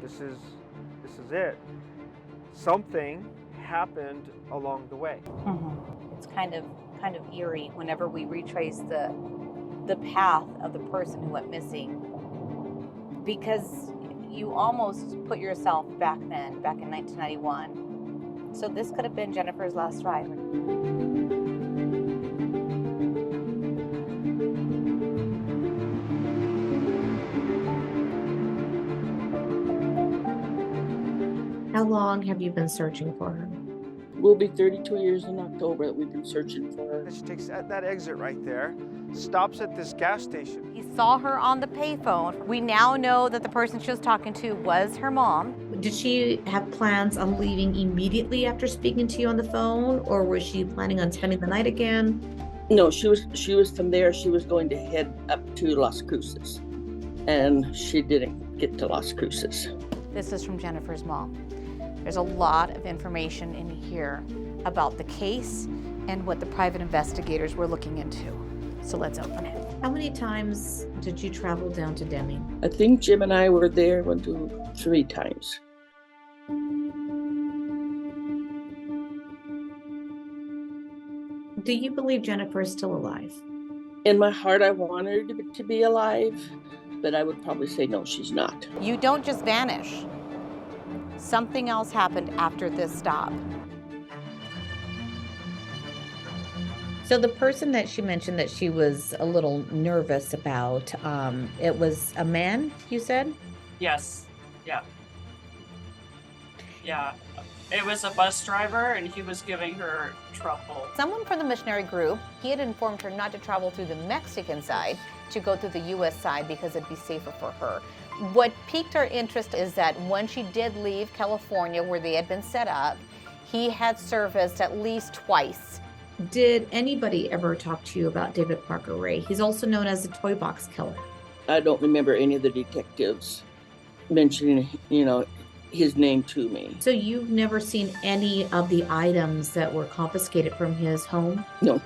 this is it. Something happened along the way. It's kind of eerie whenever we retrace the path of the person who went missing, because you almost put yourself back in 1991. So this could have been Jennifer's last ride. How long have you been searching for her? We'll be 32 years in October that we've been searching for her. She takes that exit right there, stops at this gas station. He saw her on the payphone. We now know that the person she was talking to was her mom. Did she have plans on leaving immediately after speaking to you on the phone, or was she planning on spending the night again? No, she was from there. She was going to head up to Las Cruces, and she didn't get to Las Cruces. This is from Jennifer's mom. There's a lot of information in here about the case and what the private investigators were looking into. So let's open it. How many times did you travel down to Deming? I think Jim and I were there 1, 2, 3 times. Do you believe Jennifer is still alive? In my heart, I want her to be alive, but I would probably say no, she's not. You don't just vanish. Something else happened after this stop. So the person that she mentioned that she was a little nervous about, it was a man, you said? Yes. Yeah. Yeah. It was a bus driver, and he was giving her trouble. Someone from the missionary group, he had informed her not to travel through the Mexican side, to go through the U.S. side because it'd be safer for her. What piqued our interest is that when she did leave California, where they had been set up, he had serviced at least twice. Did anybody ever talk to you about David Parker Ray? He's also known as the toy box killer. I don't remember any of the detectives mentioning, his name to me. So you've never seen any of the items that were confiscated from his home? No.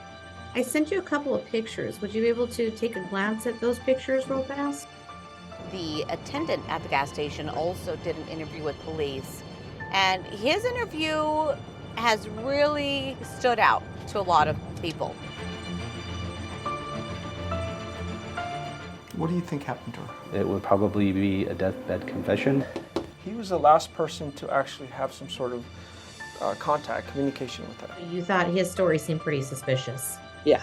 I sent you a couple of pictures. Would you be able to take a glance at those pictures real fast? The attendant at the gas station also did an interview with police, and his interview has really stood out to a lot of people. What do you think happened to her? It would probably be a deathbed confession. He was the last person to actually have some sort of communication with her. You thought his story seemed pretty suspicious. Yeah,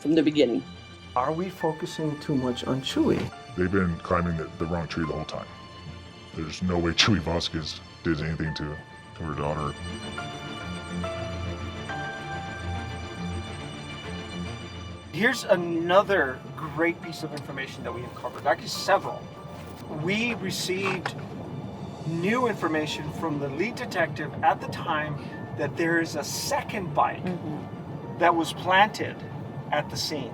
from the beginning. Are we focusing too much on Chuy? They've been climbing the wrong tree the whole time. There's no way Chuy Vasquez did anything to her daughter. Here's another great piece of information that we uncovered, actually several. We received new information from the lead detective at the time that there is a second bike that was planted at the scene.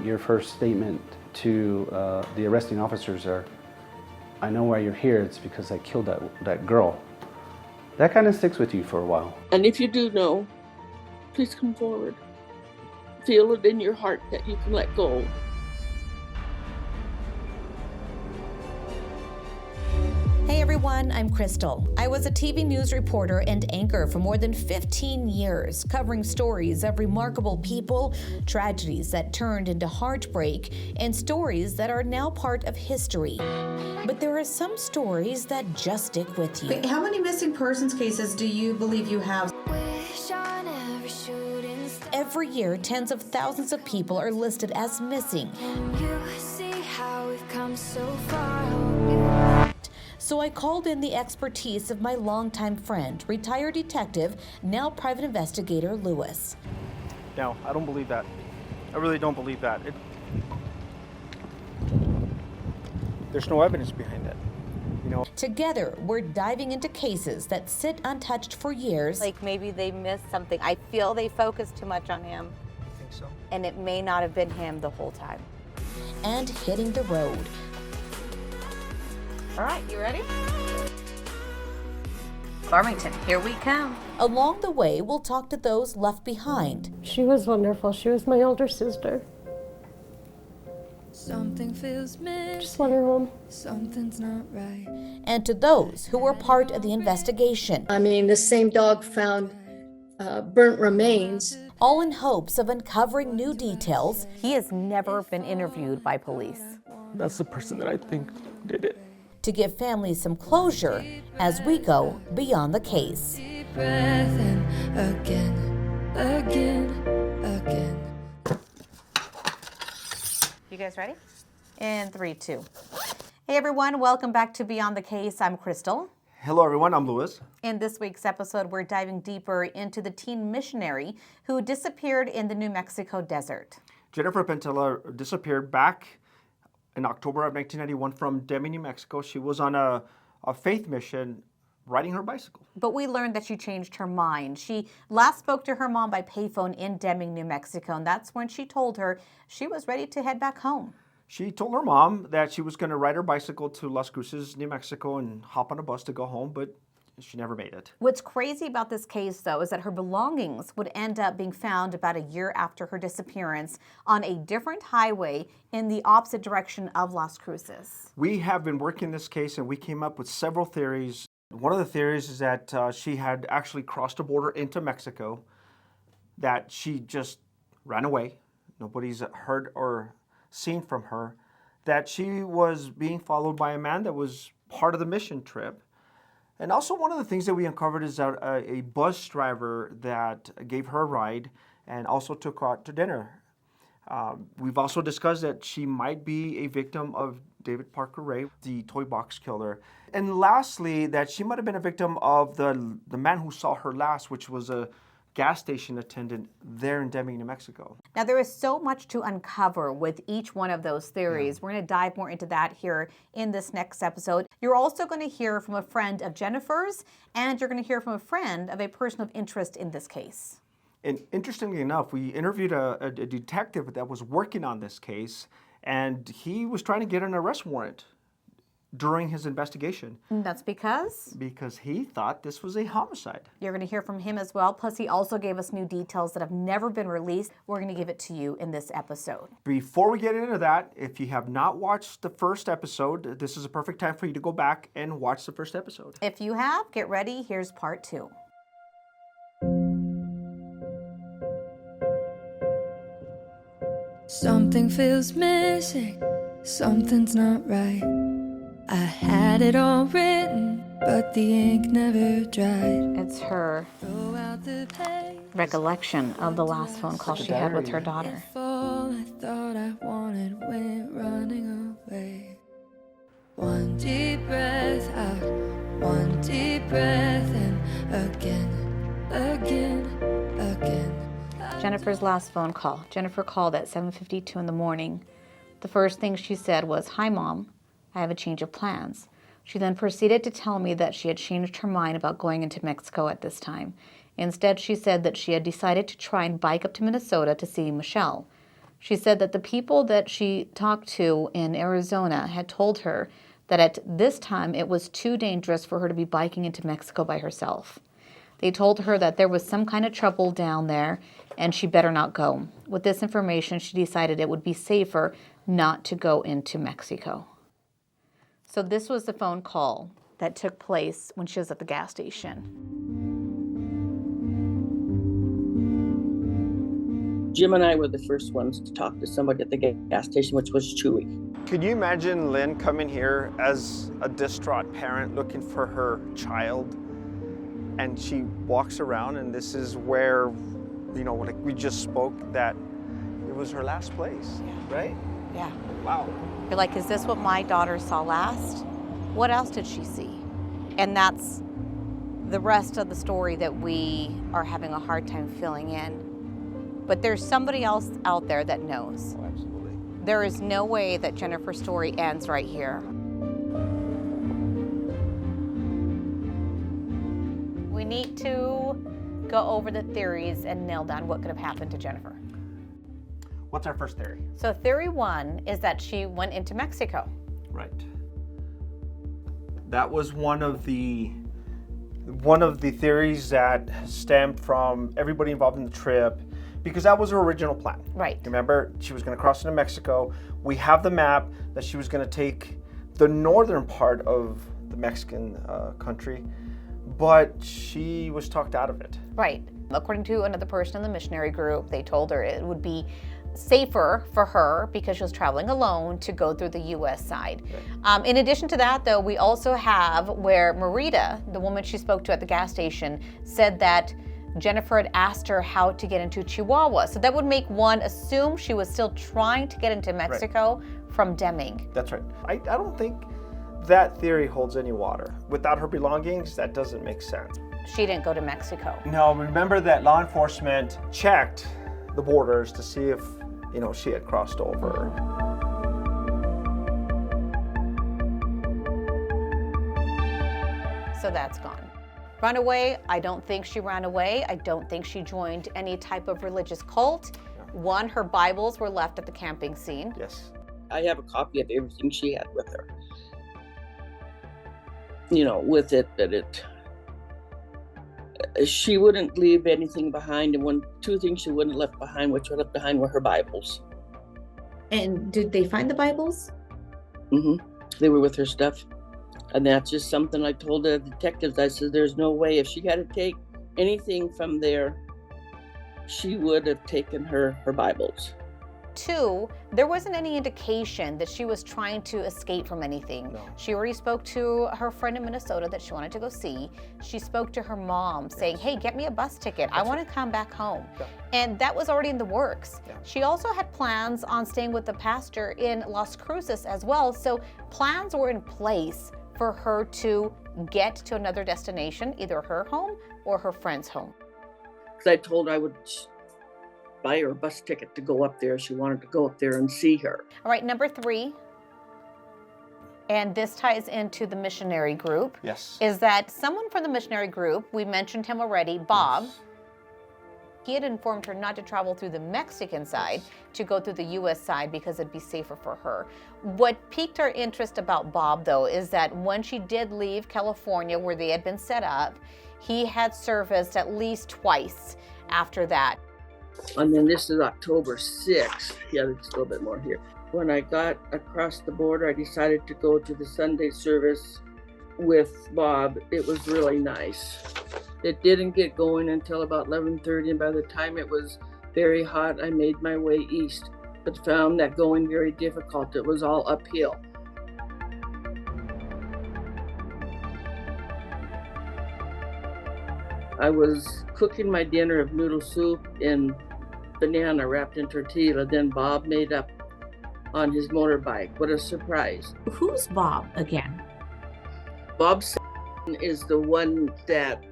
Your first statement to the arresting officers are, "I know why you're here, it's because I killed that girl." That kind of sticks with you for a while. And if you do know, please come forward. Feel it in your heart that you can let go. Hey everyone, I'm Crystal. I was a TV news reporter and anchor for more than 15 years, covering stories of remarkable people, tragedies that turned into heartbreak, and stories that are now part of history. But there are some stories that just stick with you. How many missing persons cases do you believe you have? Every year, tens of thousands of people are listed as missing. So I called in the expertise of my longtime friend, retired detective, now private investigator Lewis. No, I don't believe that. I really don't believe that. There's no evidence behind it. Together, we're diving into cases that sit untouched for years. Like maybe they missed something. I feel they focused too much on him. I think so. And it may not have been him the whole time. And hitting the road. All right, you ready? Farmington, here we come. Along the way, we'll talk to those left behind. She was wonderful. She was my older sister. Something feels missing. Just wondering home. Something's not right. And to those who were part of the investigation, I mean, the same dog found burnt remains. all in hopes of uncovering new details. He has never been interviewed by police. That's the person that I think did it. To give families some closure as we go beyond the case. Deep breath in again. You guys ready? In 3, 2. Hey everyone, welcome back to Beyond the Case. I'm Crystal. Hello, everyone. I'm Louis. In this week's episode, we're diving deeper into the teen missionary who disappeared in the New Mexico desert. Jennifer Pentilla disappeared back in October of 1991 from Deming, New Mexico. She was on a faith mission riding her bicycle. But we learned that she changed her mind. She last spoke to her mom by payphone in Deming, New Mexico, and that's when she told her she was ready to head back home. She told her mom that she was going to ride her bicycle to Las Cruces, New Mexico, and hop on a bus to go home, but she never made it. What's crazy about this case, though, is that her belongings would end up being found about a year after her disappearance on a different highway in the opposite direction of Las Cruces. We have been working this case, and we came up with several theories. One of the theories is that she had actually crossed the border into Mexico, that she just ran away. Nobody's heard or seen from her, that she was being followed by a man that was part of the mission trip. And also one of the things that we uncovered is that a bus driver that gave her a ride and also took her out to dinner. We've also discussed that she might be a victim of David Parker Ray, the toy box killer. And lastly, that she might have been a victim of the man who saw her last, which was a gas station attendant there in Deming, New Mexico. Now, there is so much to uncover with each one of those theories. We're going to dive more into that here in this next episode. You're also going to hear from a friend of Jennifer's, and you're going to hear from a friend of a person of interest in this case. And interestingly enough, we interviewed a detective that was working on this case, and he was trying to get an arrest warrant during his investigation. And that's because? Because he thought this was a homicide. You're going to hear from him as well. Plus, he also gave us new details that have never been released. We're going to give it to you in this episode. Before we get into that, if you have not watched the first episode, this is a perfect time for you to go back and watch the first episode. If you have, get ready. Here's part 2. Something feels missing. Something's not right. I had it all written, but the ink never dried. It's her Throw out the page. recollection of the last phone call she had with her daughter. If all I thought I wanted went running away. One deep breath out, one deep breath in, again. Jennifer's last phone call. Jennifer called at 7:52 in the morning. The first thing she said was, "Hi, Mom. I have a change of plans." She then proceeded to tell me that she had changed her mind about going into Mexico at this time. Instead, she said that she had decided to try and bike up to Minnesota to see Michelle. She said that the people that she talked to in Arizona had told her that at this time it was too dangerous for her to be biking into Mexico by herself. They told her that there was some kind of trouble down there and she better not go. With this information, she decided it would be safer not to go into Mexico. So this was the phone call that took place when she was at the gas station. Jim and I were the first ones to talk to somebody at the gas station, which was Chewy. Could you imagine Lynn coming here as a distraught parent looking for her child? And she walks around and this is where, like we just spoke, that it was her last place, right? Yeah. Wow. You're like, is this what my daughter saw last? What else did she see? And that's the rest of the story that we are having a hard time filling in. But there's somebody else out there that knows. Oh, absolutely. There is no way that Jennifer's story ends right here. We need to go over the theories and nail down what could have happened to Jennifer. What's our first theory? So theory 1 is that she went into Mexico. Right. That was one of the theories that stemmed from everybody involved in the trip, because that was her original plan. Right. Remember, she was going to cross into Mexico. We have the map that she was going to take the northern part of the Mexican country, but she was talked out of it. Right. According to another person in the missionary group, they told her it would be safer for her because she was traveling alone to go through the U.S. side. Right. In addition to that, though, we also have where Marita, the woman she spoke to at the gas station, said that Jennifer had asked her how to get into Chihuahua. So that would make one assume she was still trying to get into Mexico from Deming. That's right. I don't think that theory holds any water. Without her belongings, that doesn't make sense. She didn't go to Mexico. No, remember that law enforcement checked the borders to see if, she had crossed over. So that's gone. Runaway, I don't think she ran away. I don't think she joined any type of religious cult. One, her Bibles were left at the camping scene. Yes. I have a copy of everything she had with her. With it, that she wouldn't leave anything behind. And two things she wouldn't have left behind, which were left behind were her Bibles. And did they find the Bibles? Mm-hmm. They were with her stuff. And that's just something I told the detectives. I said, there's no way if she had to take anything from there, she would have taken her Bibles. Two, there wasn't any indication that she was trying to escape from anything. No. She already spoke to her friend in Minnesota that she wanted to go see. She spoke to her mom saying, hey, get me a bus ticket. I want to come back home. Yeah. And that was already in the works. Yeah. She also had plans on staying with the pastor in Las Cruces as well. So plans were in place for her to get to another destination, either her home or her friend's home. Because I told her I would buy her a bus ticket to go up there. She wanted to go up there and see her. All right, number 3, and this ties into the missionary group, Yes. is that someone from the missionary group, we mentioned him already, Bob, Yes. he had informed her not to travel through the Mexican side, to go through the U.S. side because it'd be safer for her. What piqued our interest about Bob, though, is that when she did leave California, where they had been set up, he had serviced at least twice after that. And then this is October 6th. Yeah, there's a little bit more here. When I got across the border, I decided to go to the Sunday service with Bob. It was really nice. It didn't get going until about 11:30, and by the time it was very hot, I made my way east, but found that going very difficult. It was all uphill. I was cooking my dinner of noodle soup in banana wrapped in tortilla. Then Bob made up on his motorbike. What a surprise. Who's Bob again? Bob is the one that,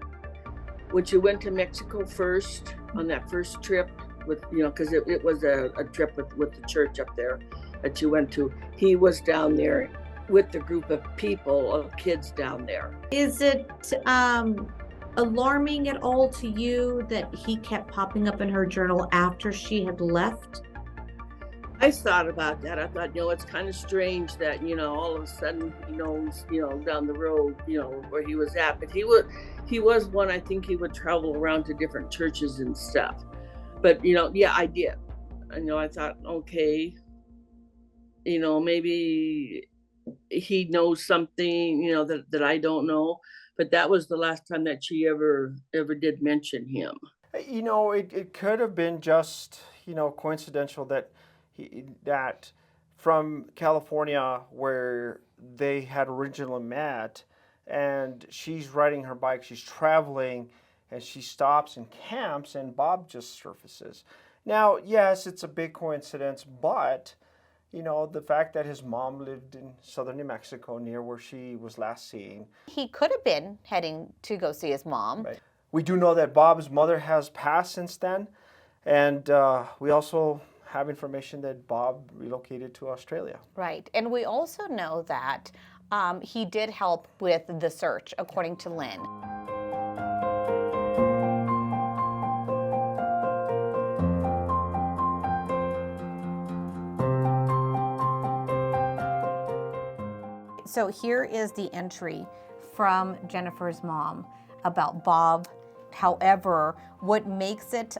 when you went to Mexico first, on that first trip, with because it was a trip with the church up there that you went to, he was down there with the group of people, of kids down there. Is it alarming at all to you that he kept popping up in her journal after she had left? I thought about that. I thought, it's kind of strange that, all of a sudden he knows, down the road, where he was at. But he was one, I think he would travel around to different churches and stuff. But, yeah, I did. I thought, okay, maybe he knows something, that I don't know. But that was the last time that she ever did mention him. It could have been just, coincidental that that from California, where they had originally met, and she's riding her bike, she's traveling, and she stops and camps, and Bob just surfaces. Now, yes, it's a big coincidence, but the fact that his mom lived in southern New Mexico, near where she was last seen. He could have been heading to go see his mom. Right. We do know that Bob's mother has passed since then, and we also have information that Bob relocated to Australia. Right, and we also know that he did help with the search, according to Lynn. So here is the entry from Jennifer's mom about Bob. However, what makes it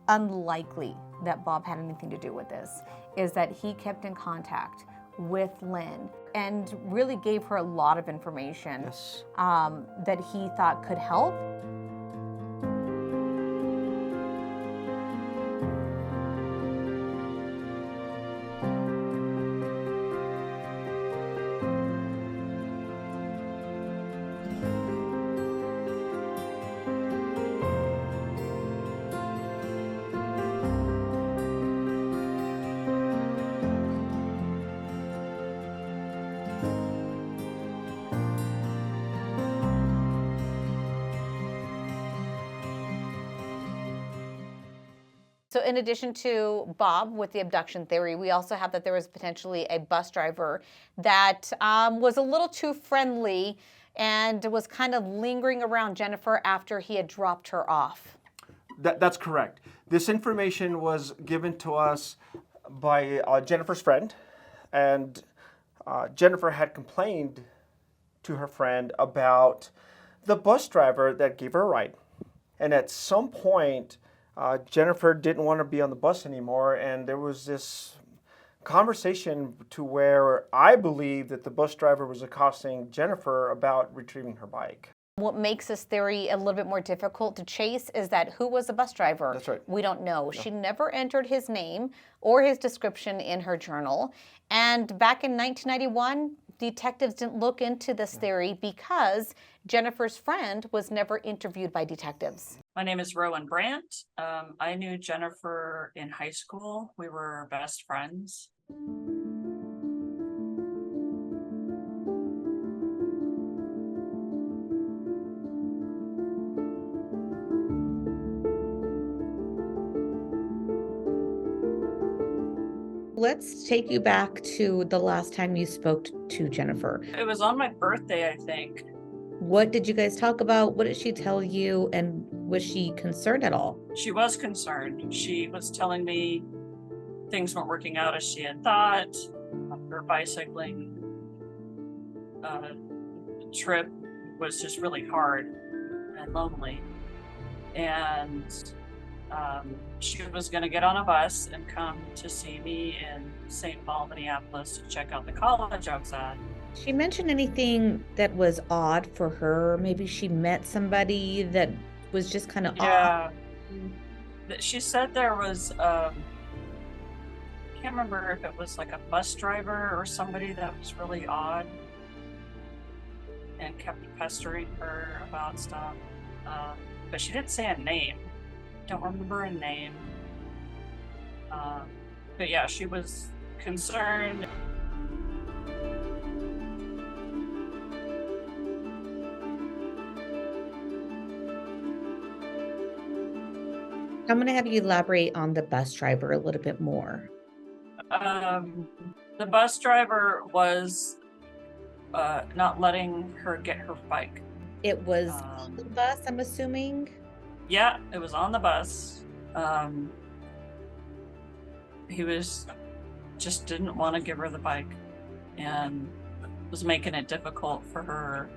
unlikely that Bob had anything to do with this is that he kept in contact with Lynn and really gave her a lot of information that he thought could help. So in addition to Bob with the abduction theory, we also have that there was potentially a bus driver that was a little too friendly and was kind of lingering around Jennifer after he had dropped her off. That's correct. This information was given to us by Jennifer's friend, and Jennifer had complained to her friend about the bus driver that gave her a ride. And at some point, Jennifer didn't want to be on the bus anymore, and there was this conversation to where I believe that the bus driver was accosting Jennifer about retrieving her bike. What makes this theory a little bit more difficult to chase is that who was the bus driver? That's right. We don't know. No. She never entered his name or his description in her journal. And back in 1991, detectives didn't look into this theory because Jennifer's friend was never interviewed by detectives. My name is Rowan Brandt. I knew Jennifer in high school. We were best friends. Let's take you back to the last time you spoke to Jennifer. It was on my birthday, I think. What did you guys talk about? What did she tell you? And was she concerned at all? She was concerned. She was telling me things weren't working out as she had thought. Her bicycling trip was just really hard and lonely. And she was going to get on a bus and come to see me in St. Paul, Minneapolis to check out the college I was at. She mentioned anything that was odd for her? Maybe she met somebody that was just kind of odd? She said there was, I can't remember if it was like a bus driver or somebody that was really odd and kept pestering her about stuff. But she didn't say a name. Don't remember a name. But yeah, she was concerned. I'm going to have you elaborate on the bus driver a little bit more. The bus driver was not letting her get her bike. It was on the bus, I'm assuming? Yeah, it was on the bus. He just didn't want to give her the bike and was making it difficult for her.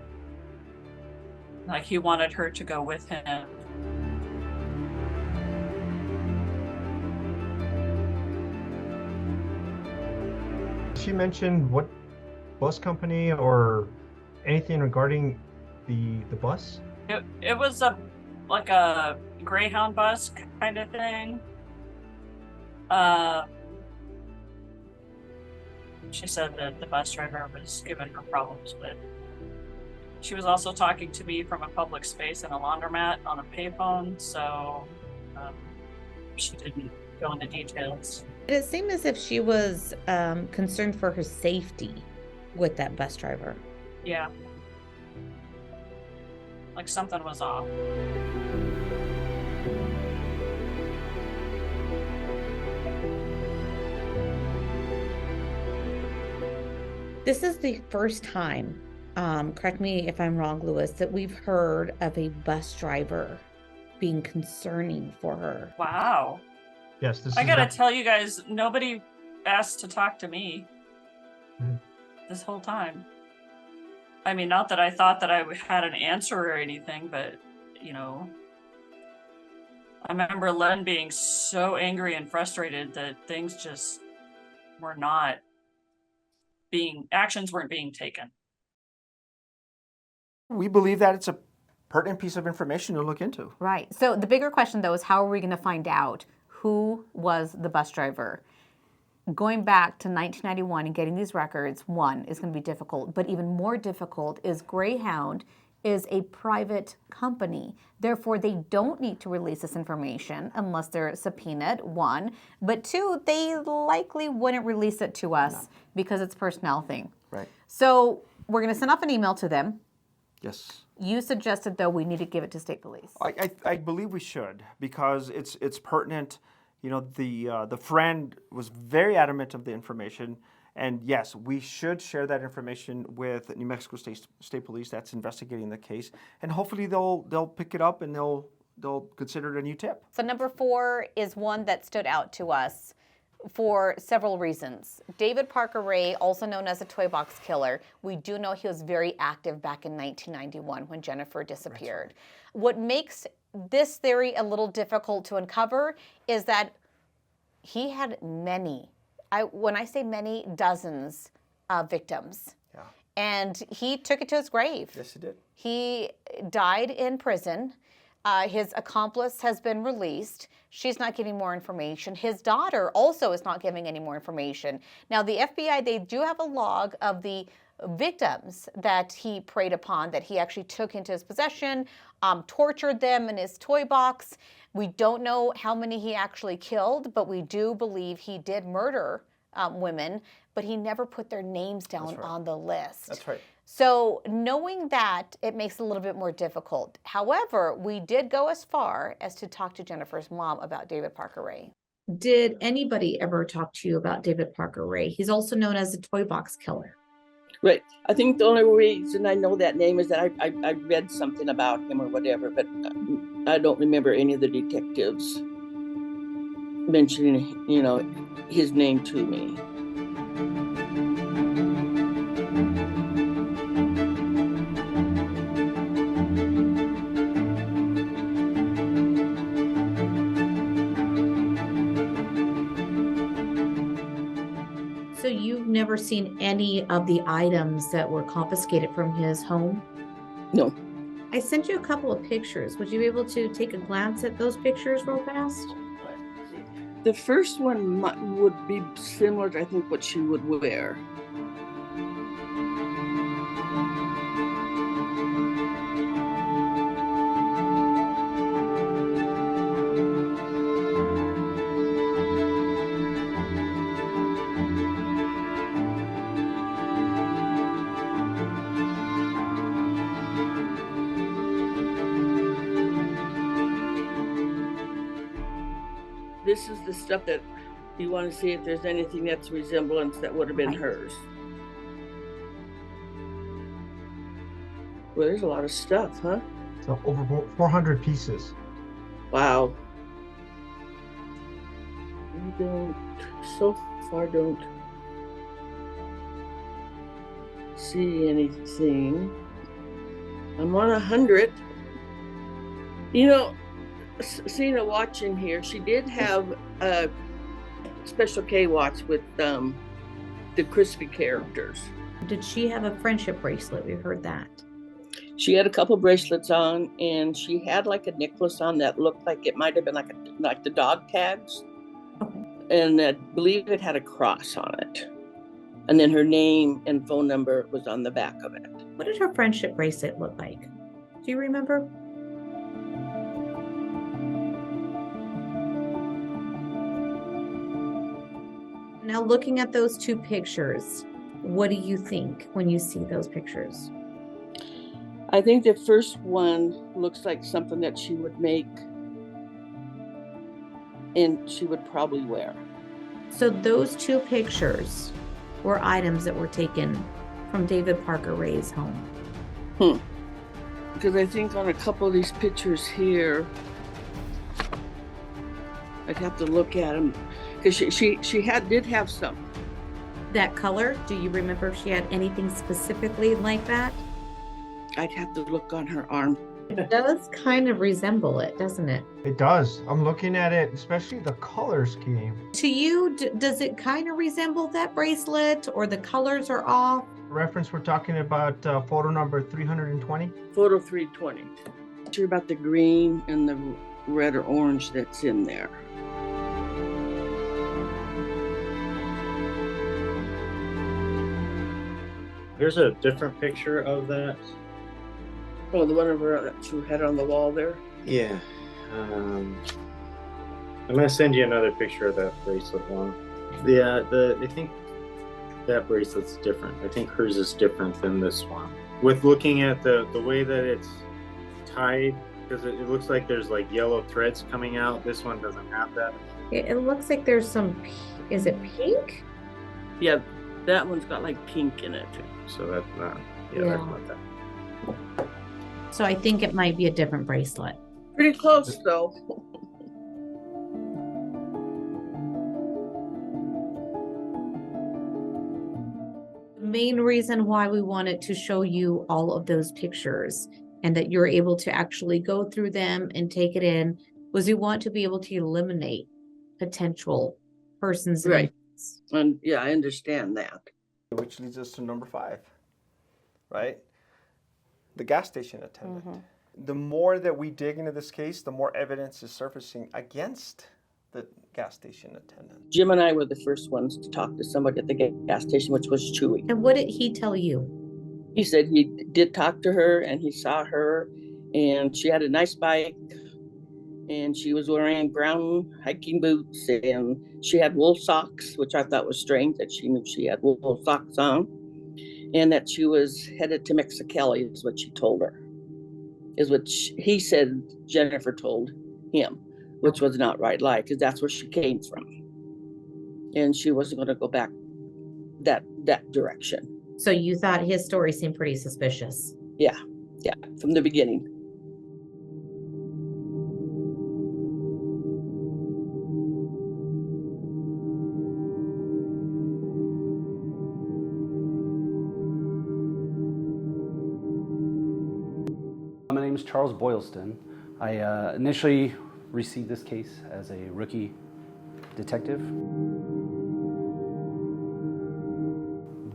Like, he wanted her to go with him. She mentioned what bus company or anything regarding the bus? It was like a Greyhound bus kind of thing. She said that the bus driver was giving her problems, but she was also talking to me from a public space in a laundromat on a payphone, so she didn't go into details. It seemed as if she was concerned for her safety with that bus driver. Yeah. Like something was off. This is the first time, correct me if I'm wrong, Lewis, that we've heard of a bus driver being concerning for her. Wow. Yes, I gotta tell you guys, nobody asked to talk to me this whole time. I mean, not that I thought that I had an answer or anything, but, you know, I remember Len being so angry and frustrated that things just were not actions weren't being taken. We believe that it's a pertinent piece of information to look into. Right. So the bigger question, though, is how are we going to find out who was the bus driver? Going back to 1991 and getting these records, one, is going to be difficult. But even more difficult is Greyhound is a private company. Therefore, they don't need to release this information unless they're subpoenaed, one. But two, they likely wouldn't release it to us because it's a personnel thing. Right. So we're going to send off an email to them. Yes. You suggested, though, we need to give it to state police. I believe we should, because it's pertinent. You know, the friend was very adamant of the information, and yes, we should share that information with New Mexico State Police that's investigating the case, and hopefully they'll pick it up and they'll consider it a new tip. So number 4 is one that stood out to us for several reasons. David Parker Ray, also known as the Toy Box Killer, we do know he was very active back in 1991 when Jennifer disappeared. Right. What makes this theory a little difficult to uncover is that he had many, when I say many, dozens of victims. Yeah. And he took it to his grave. Yes, he did. He died in prison. His accomplice has been released. She's not giving more information. His daughter also is not giving any more information. Now, the FBI, they do have a log of the victims that he preyed upon, that he actually took into his possession, tortured them in his toy box. We don't know how many he actually killed, but we do believe he did murder women, but he never put their names down on the list. That's right. So knowing that, it makes it a little bit more difficult. However, we did go as far as to talk to Jennifer's mom about David Parker Ray. Did anybody ever talk to you about David Parker Ray? He's also known as the Toy Box Killer. Right. I think the only reason I know that name is that I read something about him or whatever, but I don't remember any of the detectives mentioning, his name to me. So you've never seen any of the items that were confiscated from his home? No. I sent you a couple of pictures. Would you be able to take a glance at those pictures real fast? The first one would be similar to, I think, what she would wear. This is the stuff that you want to see if there's anything that's resemblance that would have been hers. Well, there's a lot of stuff, huh? So over 400 pieces. Wow. I so far don't see anything. I'm on 100. Cena watching here, she did have a Special K watch with the crispy characters. Did she have a friendship bracelet? We heard that. She had a couple bracelets on, and she had like a necklace on that looked like it might have been like the dog tags. Okay. And I believe it had a cross on it. And then her name and phone number was on the back of it. What did her friendship bracelet look like? Do you remember? Now, looking at those two pictures, what do you think when you see those pictures? I think the first one looks like something that she would make and she would probably wear. So those two pictures were items that were taken from David Parker Ray's home. Because I think on a couple of these pictures here, I'd have to look at them. Because she did have some. That color, do you remember if she had anything specifically like that? I'd have to look on her arm. It does kind of resemble it, doesn't it? It does. I'm looking at it, especially the color scheme. To you, does it kind of resemble that bracelet, or the colors are off? Reference, we're talking about photo number 320. Photo 320. Sure about the green and the red or orange that's in there. Here's a different picture of that. Oh, the one of her that she had on the wall there? Yeah. I'm gonna send you another picture of that bracelet one. Yeah, I think that bracelet's different. I think hers is different than this one. With looking at the way that it's tied, because it looks like there's like yellow threads coming out. This one doesn't have that. It looks like there's some, is it pink? Yeah, that one's got like pink in it. So that's not, Yeah. that's not that. So I think it might be a different bracelet. Pretty close though. The main reason why we wanted to show you all of those pictures and that you're able to actually go through them and take it in was we want to be able to eliminate potential persons. Right. And yeah, I understand that. Which leads us to number 5, right? The gas station attendant. Mm-hmm. The more that we dig into this case, the more evidence is surfacing against the gas station attendant. Jim and I were the first ones to talk to somebody at the gas station, which was Chewy. And what did he tell you? He said he did talk to her and he saw her and she had a nice bike and she was wearing brown hiking boots and she had wool socks, which I thought was strange that she knew she had wool socks on, and that she was headed to Mexicali is what she told her. Is what he said Jennifer told him, which was not right lie, because that's where she came from. And she wasn't going to go back that direction. So you thought his story seemed pretty suspicious? Yeah, from the beginning. My name is Charles Boylston. I initially received this case as a rookie detective.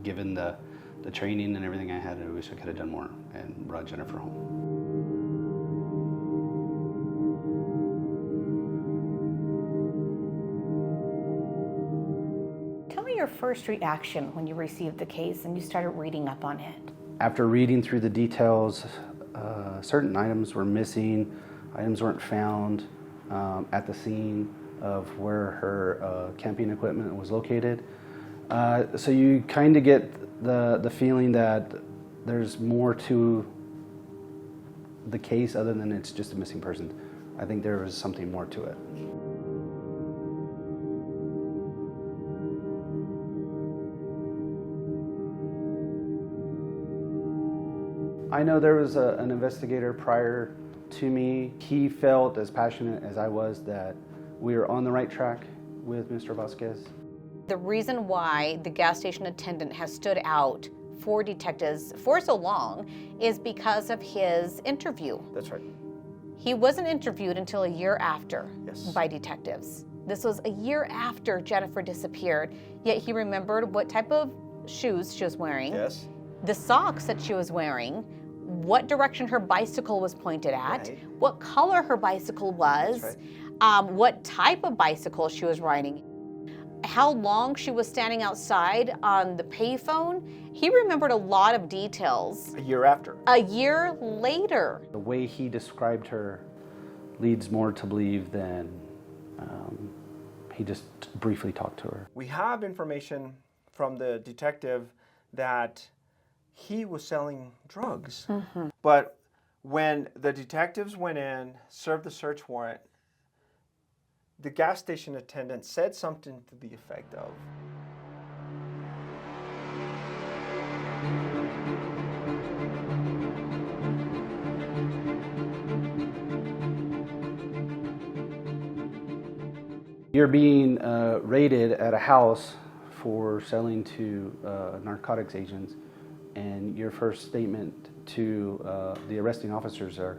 Given the training and everything I had, I wish I could have done more and brought Jennifer home. Tell me your first reaction when you received the case and you started reading up on it. After reading through the details, certain items were missing, items weren't found at the scene of where her camping equipment was located. So you kind of get the feeling that there's more to the case other than it's just a missing person. I think there was something more to it. I know there was an investigator prior to me. He felt as passionate as I was that we were on the right track with Mr. Vasquez. The reason why the gas station attendant has stood out for detectives for so long is because of his interview. That's right. He wasn't interviewed until a year after Yes. by detectives. This was a year after Jennifer disappeared, yet he remembered what type of shoes she was wearing, Yes. the socks that she was wearing, what direction her bicycle was pointed at, Right. what color her bicycle was, That's what type of bicycle she was riding, how long she was standing outside on the payphone. He remembered a lot of details. A year after. A year later. The way he described her leads more to believe than he just briefly talked to her. We have information from the detective that he was selling drugs. Mm-hmm. But when the detectives went in, served the search warrant, the gas station attendant said something to the effect of, You're being raided at a house for selling to narcotics agents, and your first statement to the arresting officers are,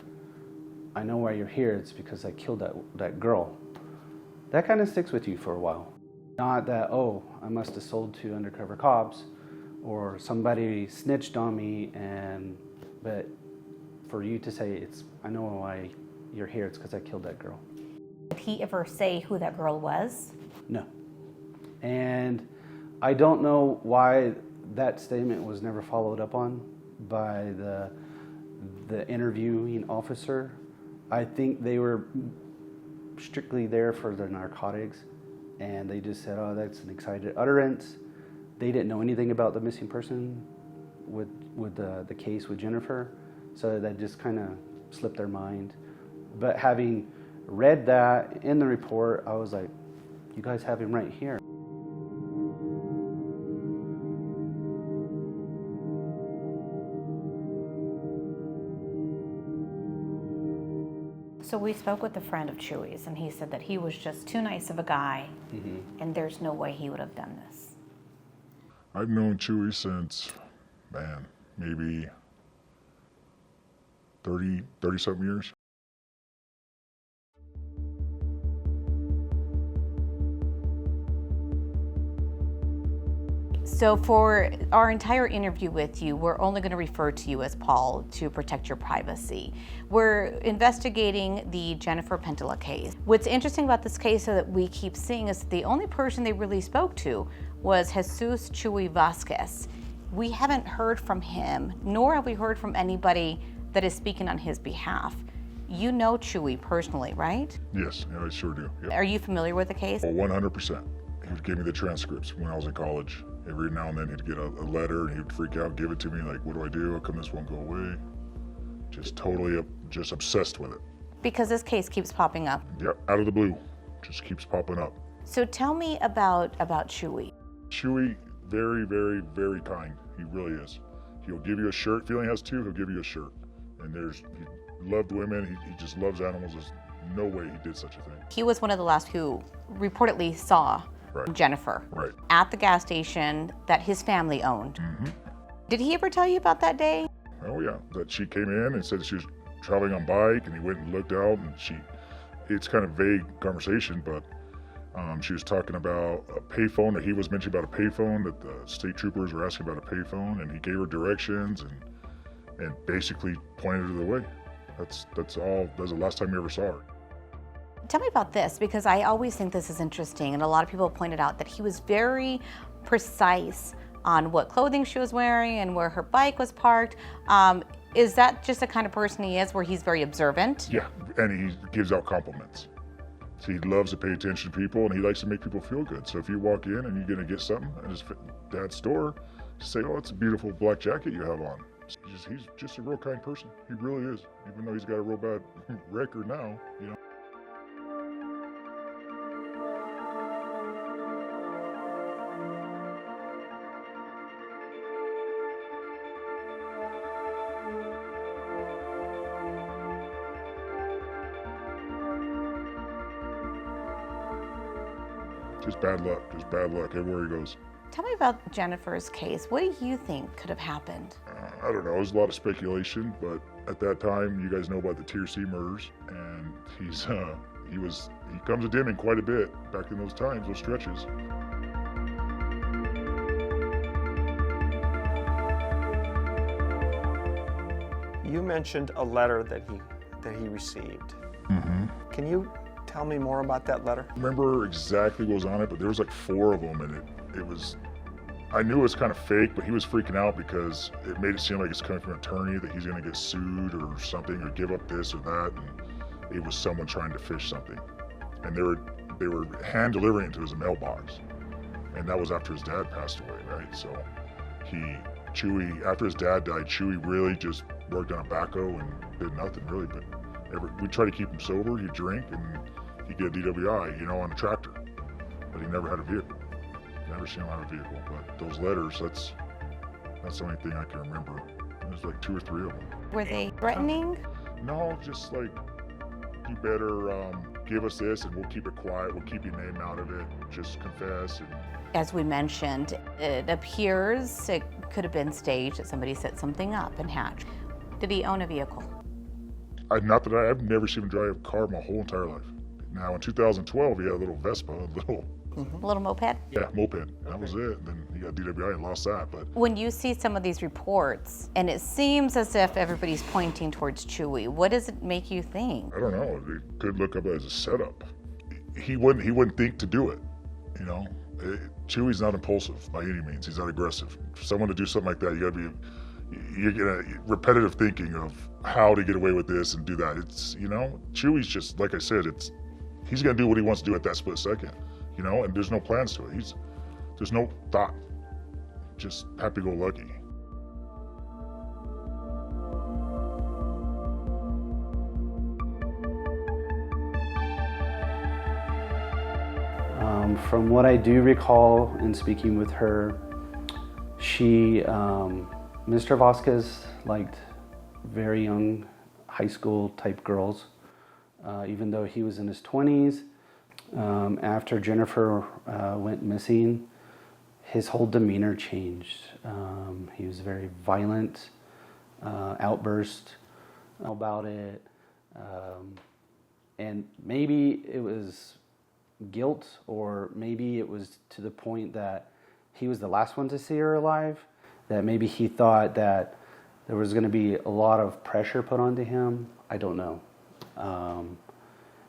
I know why you're here, it's because I killed that girl. That kind of sticks with you for a while. Not that, oh, I must have sold to undercover cops or somebody snitched on me, but for you to say, I know why you're here, it's because I killed that girl. Did he ever say who that girl was? No. And I don't know why that statement was never followed up on by the interviewing officer. I think they were strictly there for the narcotics, and they just said, oh, that's an excited utterance. They didn't know anything about the missing person with the case with Jennifer, so that just kind of slipped their mind. But having read that in the report, I was like, you guys have him right here. So we spoke with a friend of Chewy's, and he said that he was just too nice of a guy, and there's no way he would have done this. I've known Chewy since, man, maybe 30-something years. So for our entire interview with you, we're only going to refer to you as Paul to protect your privacy. We're investigating the Jennifer Pentilla case. What's interesting about this case that we keep seeing is that the only person they really spoke to was Jesus Chuy Vasquez. We haven't heard from him, nor have we heard from anybody that is speaking on his behalf. You know Chuy personally, right? Yes, yeah, I sure do. Yeah. Are you familiar with the case? Oh, 100%. He would give me the transcripts when I was in college. Every now and then he'd get a letter and he'd freak out, give it to me, like, what do I do? How come this won't go away? Just totally just obsessed with it. Because this case keeps popping up. Yep, out of the blue, just keeps popping up. So tell me about Chuy. Chewy, very, very, very kind. He really is. He'll give you a shirt. If he only has two, he'll give you a shirt. And he loved women. He just loves animals. There's no way he did such a thing. He was one of the last who reportedly saw Jennifer at the gas station that his family owned. Did he ever tell you about that day? Oh yeah, that she came in and said she was traveling on bike, and he went and looked out, and it's kind of vague conversation, but she was talking about a payphone, that he was mentioning about a payphone, that the state troopers were asking about a payphone, and he gave her directions and basically pointed her the way. That's all. That's the last time we ever saw her. Tell me about this, because I always think this is interesting, and a lot of people pointed out that he was very precise on what clothing she was wearing and where her bike was parked. Is that just the kind of person he is, where he's very observant? Yeah, and he gives out compliments. So he loves to pay attention to people, and he likes to make people feel good. So if you walk in and you're gonna get something at his dad's store, just say, oh, it's a beautiful black jacket you have on. He's just a real kind person. He really is, even though he's got a real bad record now, you know. Just bad luck everywhere he goes. Tell me about Jennifer's case. What do you think could have happened? I don't know, there's a lot of speculation, but at that time, you guys know about the Tier C murders, and he comes a dimming quite a bit back in those times, those stretches. You mentioned a letter that he received. Can you tell me more about that letter? I remember exactly what was on it, but there was like 4 of them, and it was, I knew it was kind of fake, but he was freaking out because it made it seem like it's coming from an attorney, that he's gonna get sued or something, or give up this or that, and it was someone trying to fish something. And they were hand delivering it to his mailbox. And that was after his dad passed away, right? So Chewy, after his dad died, Chewy really just worked on a backhoe and did nothing really, but we tried to keep him sober. He'd drink and he'd get a DWI, on a tractor, but he never had a vehicle. Never seen him have a vehicle. But those letters, that's the only thing I can remember. There's like 2 or 3 of them. Were they threatening? No, just like, you better give us this and we'll keep it quiet. We'll keep your name out of it. Just confess. As we mentioned, it appears it could have been staged, that somebody set something up and hatched. Did he own a vehicle? I've never seen him drive a car my whole entire life. Now in 2012, he had a little Vespa, a little moped? Yeah, moped. That was it. Then he got DWI and lost that. But When you see some of these reports, and it seems as if everybody's pointing towards Chewy, what does it make you think? I don't know. It could look up as a setup. He wouldn't think to do it. You know, Chewy's not impulsive by any means. He's not aggressive. For someone to do something like that, you get repetitive thinking of how to get away with this and do that. It's, you know, Chewy's just, like I said, he's gonna do what he wants to do at that split second. You know, and there's no plans to it. There's no thought. Just happy-go-lucky. From what I do recall in speaking with her, Mr. Vasquez liked very young high school type girls, even though he was in his 20s. After Jennifer went missing, his whole demeanor changed. He was very violent, outburst about it, and maybe it was guilt, or maybe it was to the point that he was the last one to see her alive, that maybe he thought that there was going to be a lot of pressure put onto him. I don't know.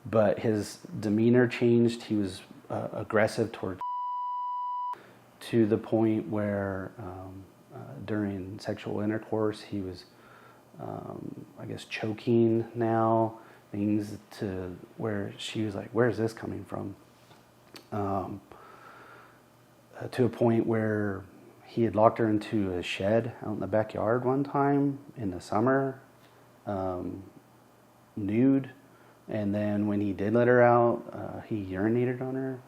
But his demeanor changed. He was aggressive toward to the point where during sexual intercourse he was, I guess, choking now, things to where she was like, where's this coming from? To a point where he had locked her into a shed out in the backyard one time in the summer, nude. And then when he did let her out, he urinated on her.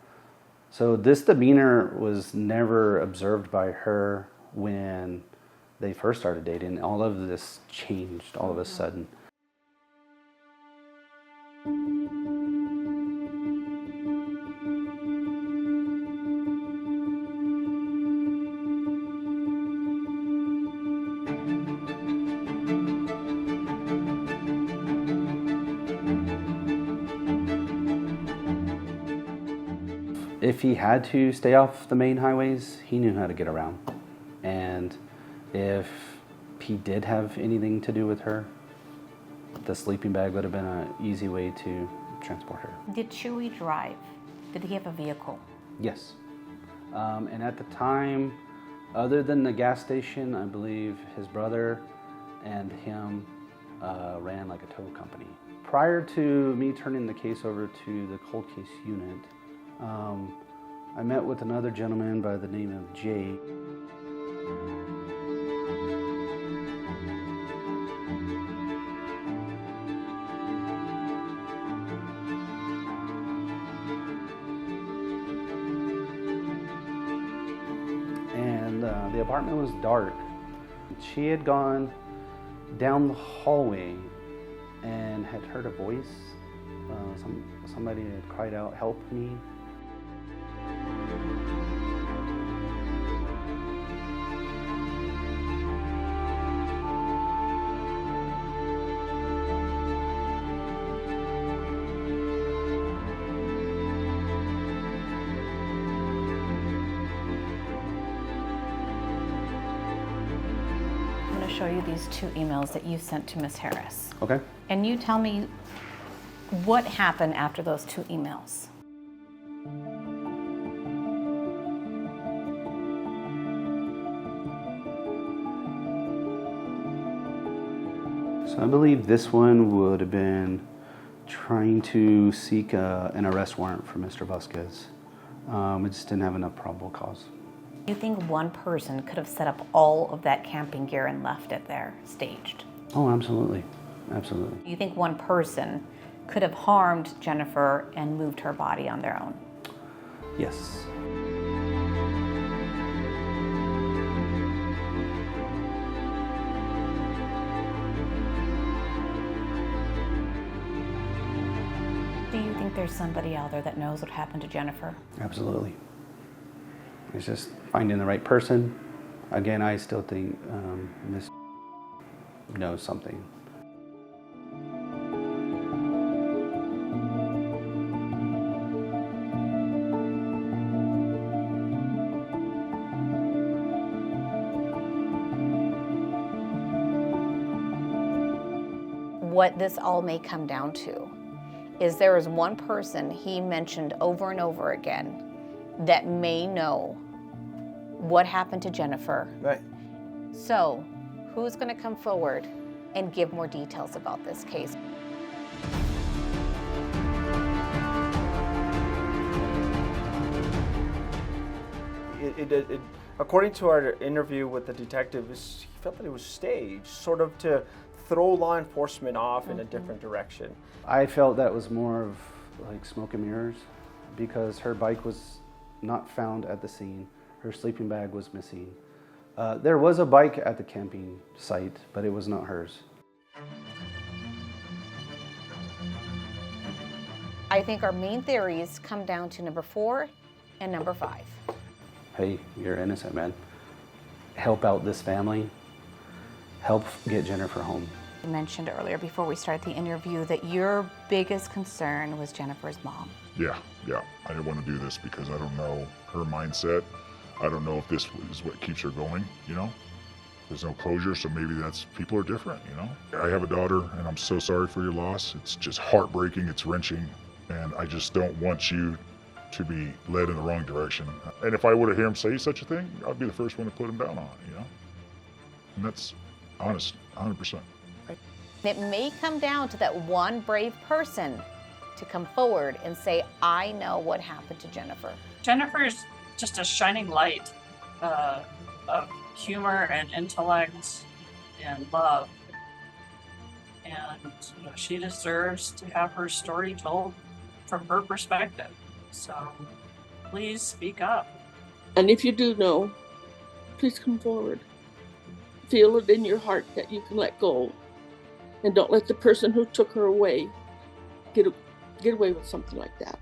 So this demeanor was never observed by her when they first started dating. All of this changed all of a sudden. If he had to stay off the main highways, he knew how to get around. And if he did have anything to do with her, the sleeping bag would have been an easy way to transport her. Did Chewy drive? Did he have a vehicle? Yes. And at the time, other than the gas station, I believe his brother and him ran like a tow company. Prior to me turning the case over to the cold case unit, I met with another gentleman by the name of Jay. And the apartment was dark. She had gone down the hallway and had heard a voice. Somebody had cried out, "Help me." Show you these two emails that you sent to Miss Harris. Okay. And you tell me what happened after those two emails. So I believe this one would have been trying to seek an arrest warrant for Mr. Vasquez. We just didn't have enough probable cause. You think one person could have set up all of that camping gear and left it there, staged? Oh, absolutely. Absolutely. You think one person could have harmed Jennifer and moved her body on their own? Yes. Do you think there's somebody out there that knows what happened to Jennifer? Absolutely. It's just finding the right person. Again, I still think Miss knows something. what this all may come down to is there is one person he mentioned over and over again that may know what happened to Jennifer. Right. So, who's going to come forward and give more details about this case? According to our interview with the detective, he felt that it was staged, sort of to throw law enforcement off in a different direction. I felt that was more of like smoke and mirrors because her bike was not found at the scene. Her sleeping bag was missing. There was a bike at the camping site, but it was not hers. I think our main theories come down to number 4 and number 5. Hey, you're innocent, man. Help out this family. Help get Jennifer home. You mentioned earlier before we started the interview that your biggest concern was Jennifer's mom. Yeah. I didn't want to do this because I don't know her mindset. I don't know if this is what keeps her going, you know? There's no closure, so maybe people are different, you know? I have a daughter, and I'm so sorry for your loss. It's just heartbreaking, it's wrenching, and I just don't want you to be led in the wrong direction. And if I were to hear him say such a thing, I'd be the first one to put him down on it, you know? And that's honest, 100%. It may come down to that one brave person to come forward and say, I know what happened to Jennifer. Jennifer's just a shining light of humor and intellect and love. And she deserves to have her story told from her perspective. So please speak up. And if you do know, please come forward. Feel it in your heart that you can let go. And don't let the person who took her away get away with something like that.